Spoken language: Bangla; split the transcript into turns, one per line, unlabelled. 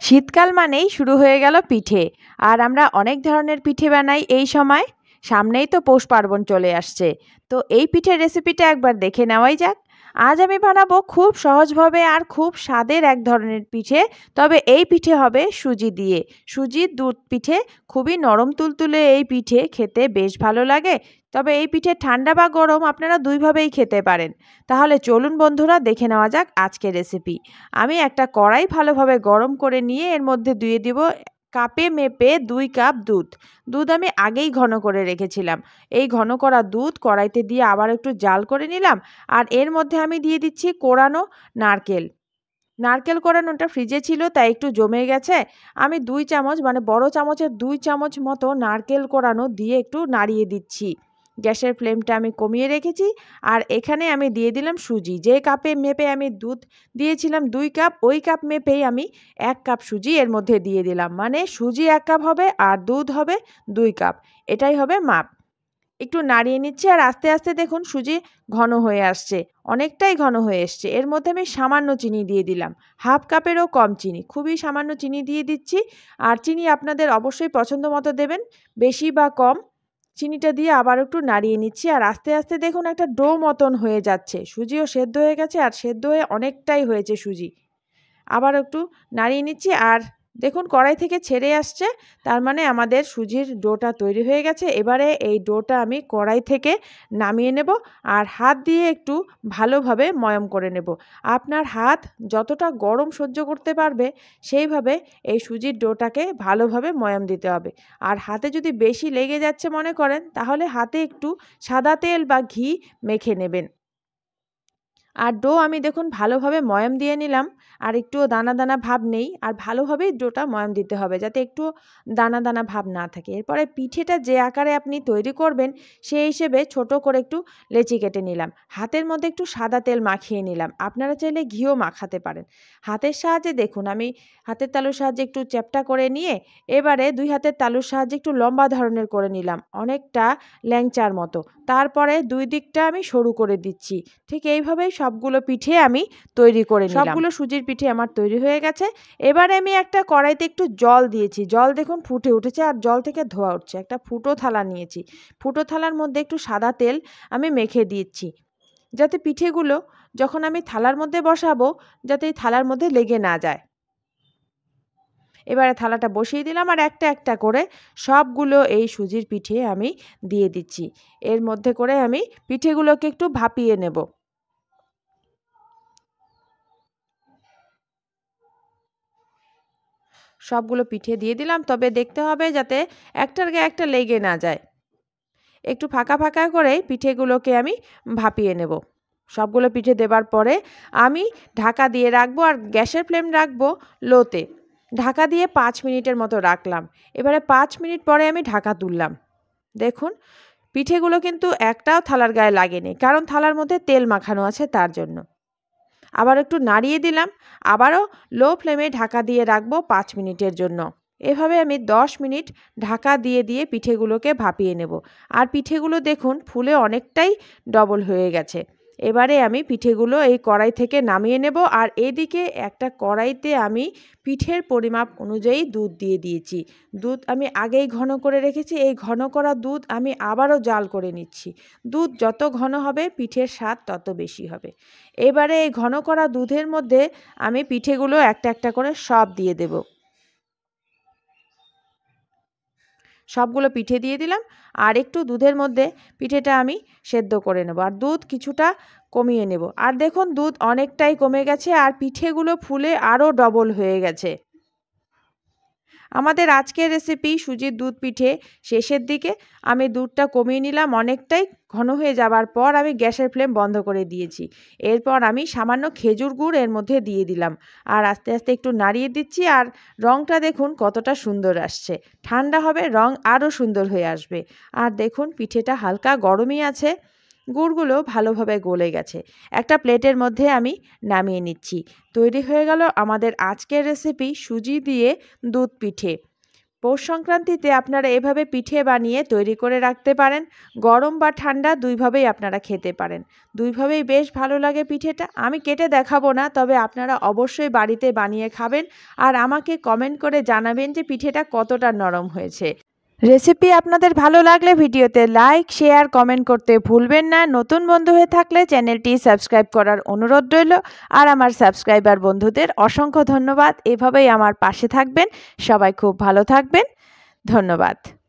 শীতকাল মানেই শুরু হয়ে গেল পিঠে। আর আমরা অনেক ধরনের পিঠে বানাই এই সময়। সামনেই তো পৌষ পার্বণ চলে আসছে। তো এই পিঠের রেসিপিটা একবার দেখে নেওয়াই যাক। আজ আমি বানাবো খুব সহজভাবে আর খুব স্বাদের এক ধরনের পিঠে। তবে এই পিঠে হবে সুজি দিয়ে। সুজির দুধ পিঠে। খুবই নরম তুলতুলে এই পিঠে খেতে বেশ ভালো লাগে। তবে এই পিঠে ঠান্ডা বা গরম আপনারা দুইভাবেই খেতে পারেন। তাহলে চলুন বন্ধুরা দেখে নেওয়া যাক আজকের রেসিপি। আমি একটা কড়াই ভালোভাবে গরম করে নিয়ে এর মধ্যে দিয়ে দিব কাপে মেপে 2 কাপ দুধ। দুধ আমি আগেই ঘন করে রেখেছিলাম। এই ঘন করা দুধ কড়াইতে দিয়ে আবার একটু জাল করে নিলাম। আর এর মধ্যে আমি দিয়ে দিচ্ছি কোরানো নারকেল। নারকেল কোরানোটা ফ্রিজে ছিল তাই একটু জমে গেছে। আমি 2 চামচ মানে বড় চামচের 2 চামচ মতো নারকেল কোরানো দিয়ে একটু নাড়িয়ে দিচ্ছি। গ্যাসের ফ্লেমটা আমি কমিয়ে রেখেছি। আর এখানে আমি দিয়ে দিলাম সুজি। যে কাপে মেপে আমি দুধ দিয়েছিলাম 2 কাপ, ওই কাপ মেপেই আমি 1 কাপ সুজি এর মধ্যে দিয়ে দিলাম। মানে সুজি 1 কাপ হবে আর দুধ হবে 2 কাপ। এটাই হবে মাপ। একটু নাড়িয়ে নিচ্ছি আর আস্তে আস্তে দেখুন সুজি ঘন হয়ে আসছে। অনেকটাই ঘন হয়ে এসছে। এর মধ্যে আমি সামান্য চিনি দিয়ে দিলাম। হাফ কাপেরও কম চিনি। খুবই সামান্য চিনি দিয়ে দিচ্ছি। আর চিনি আপনাদের অবশ্যই পছন্দ মতো দেবেন, বেশি বা কম। চিনিটা দিয়ে আবার একটু নাড়িয়ে নিচ্ছি আর আস্তে আস্তে দেখুন একটা ডো মতন হয়ে যাচ্ছে। সুজিও সেদ্ধ হয়ে গেছে আর সেদ্ধ হয়ে অনেকটাই হয়েছে সুজি। আবার একটু নাড়িয়ে নিচ্ছি আর দেখুন কড়াই থেকে ছেড়ে আসছে। তার মানে আমাদের সুজির ডোটা তৈরি হয়ে গেছে। এবারে এই ডোটা আমি কড়াই থেকে নামিয়ে নেব আর হাত দিয়ে একটু ভালোভাবে ময়াম করে নেব। আপনার হাত যতটা গরম সহ্য করতে পারবে সেইভাবে এই সুজির ডোটাকে ভালোভাবে ময়াম দিতে হবে। আর হাতে যদি বেশি লেগে যাচ্ছে মনে করেন তাহলে হাতে একটু সাদা তেল বা ঘি মেখে নেবেন। আর ডো আমি দেখুন ভালোভাবে ময়াম দিয়ে নিলাম। আর একটুও দানা দানা ভাব নেই। আর ভালোভাবেই ডোটা ময়াম দিতে হবে যাতে একটু দানা দানা ভাব না থাকে। এরপরে পিঠেটা যে আকারে আপনি তৈরি করবেন সেই হিসেবে ছোট করে একটু লেচি কেটে নিলাম। হাতের মধ্যে একটু সাদা তেল মাখিয়ে নিলাম। আপনারা চাইলে ঘিও মাখাতে পারেন। হাতের সাহায্যে দেখুন আমি হাতের তালুর সাহায্যে একটু চ্যাপ্টা করে নিয়ে এবারে 2 হাতের তালুর সাহায্যে একটু লম্বা ধরনের করে নিলাম, অনেকটা ল্যাংচার মতো। তারপরে 2 দিকটা আমি সরু করে দিচ্ছি। ঠিক এইভাবেই সবগুলো পিঠে আমি তৈরি করে নিলাম। সবগুলো সুজির পিঠে আমার তৈরি হয়ে গেছে। এবারে আমি একটা কড়াইতে একটু জল দিয়েছি। জল দেখুন ফুটে উঠেছে আর জল থেকে ধোঁয়া উঠছে। একটা ফুটো থালা নিয়েছি। ফুটো থালার মধ্যে একটু সাদা তেল আমি মেখে দিচ্ছি। যাতে পিঠেগুলো যখন আমি থালার মধ্যে বসাবো যাতে এই থালার মধ্যে লেগে না যায়। এবারে থালাটা বসিয়ে দিলাম আর একটা একটা করে সবগুলো এই সুজির পিঠে আমি দিয়ে দিচ্ছি। এর মধ্যে করে আমি পিঠেগুলোকে একটু ভাপিয়ে নেব। সবগুলো পিঠে দিয়ে দিলাম, তবে দেখতে হবে যাতে একটার গায়ে একটা লেগে না যায়। একটু ফাঁকা ফাঁকা করে পিঠেগুলোকে আমি ভাপিয়ে নেব। সবগুলো পিঠে দেবার পরে আমি ঢাকা দিয়ে রাখবো আর গ্যাসের ফ্লেম রাখবো লোতে। ঢাকা দিয়ে 5 মিনিটের মতো রাখলাম। এবারে 5 মিনিট পরে আমি ঢাকা তুললাম। দেখুন পিঠেগুলো কিন্তু একটাও থালার গায়ে লাগেনি, কারণ থালার মধ্যে তেল মাখানো আছে তার জন্য। আবার একটু নাড়িয়ে দিলাম। আবারও লো ফ্লেমে ঢাকা দিয়ে রাখবো 5 মিনিটের জন্য। এভাবে আমি 10 মিনিট ঢাকা দিয়ে দিয়ে পিঠেগুলোকে ভাপিয়ে নেব। আর পিঠেগুলো দেখুন ফুলে অনেকটাই ডবল হয়ে গেছে। এবারে আমি পিঠেগুলো এই কড়াই থেকে নামিয়ে নেব আর এদিকে একটা কড়াইতে আমি পিঠের পরিমাপ অনুযায়ী দুধ দিয়ে দিয়েছি। দুধ আমি আগেই ঘন করে রেখেছি। এই ঘন করা দুধ আমি আবারও জাল করে নিচ্ছি। দুধ যত ঘন হবে পিঠের স্বাদ তত বেশি হবে। এবারে এই ঘন করা দুধের মধ্যে আমি পিঠেগুলো একটা একটা করে সব দিয়ে দেব। সবগুলো পিঠে দিয়ে দিলাম আর একটু দুধের মধ্যে পিঠেটা আমি সেদ্ধ করে নেব আর দুধ কিছুটা কমিয়ে নেব। আর দেখুন দুধ অনেকটাই কমে গেছে আর পিঠেগুলো ফুলে আরও ডবল হয়ে গেছে। আমাদের আজকের রেসিপি সুজির দুধ পিঠে শেষের দিকে। আমি দুধটা কমিয়ে নিলাম অনেকটাই। ঘন হয়ে যাবার পর আমি গ্যাসের ফ্লেম বন্ধ করে দিয়েছি। এরপর আমি সামান্য খেজুর গুড় এর মধ্যে দিয়ে দিলাম আর আস্তে আস্তে একটু নাড়িয়ে দিচ্ছি। আর রঙটা দেখুন কতটা সুন্দর আসছে। ঠান্ডা হবে রং আরও সুন্দর হয়ে আসবে। আর দেখুন পিঠেটা হালকা গরমই আছে। গুড়গুলো ভালোভাবে গলে গেছে। একটা প্লেটের মধ্যে আমি নামিয়ে নিচ্ছি। তৈরি হয়ে গেল আমাদের আজকের রেসিপি সুজি দিয়ে দুধ পিঠে। পৌষ সংক্রান্তিতে আপনারা এভাবে পিঠে বানিয়ে তৈরি করে রাখতে পারেন। গরম বা ঠান্ডা দুইভাবেই আপনারা খেতে পারেন। দুইভাবেই বেশ ভালো লাগে পিঠেটা। আমি কেটে দেখাবো না, তবে আপনারা অবশ্যই বাড়িতে বানিয়ে খাবেন আর আমাকে কমেন্ট করে জানাবেন যে পিঠেটা কতটা নরম হয়েছে। রেসিপি আপনাদের ভালো লাগলে ভিডিওতে লাইক, শেয়ার, কমেন্ট করতে ভুলবেন না। নতুন বন্ধু হয়ে থাকলে চ্যানেলটি সাবস্ক্রাইব করার অনুরোধ রইল। আর আমার সাবস্ক্রাইবার বন্ধুদের অসংখ্য ধন্যবাদ। এভাবেই আমার পাশে থাকবেন। সবাই খুব ভালো থাকবেন। ধন্যবাদ।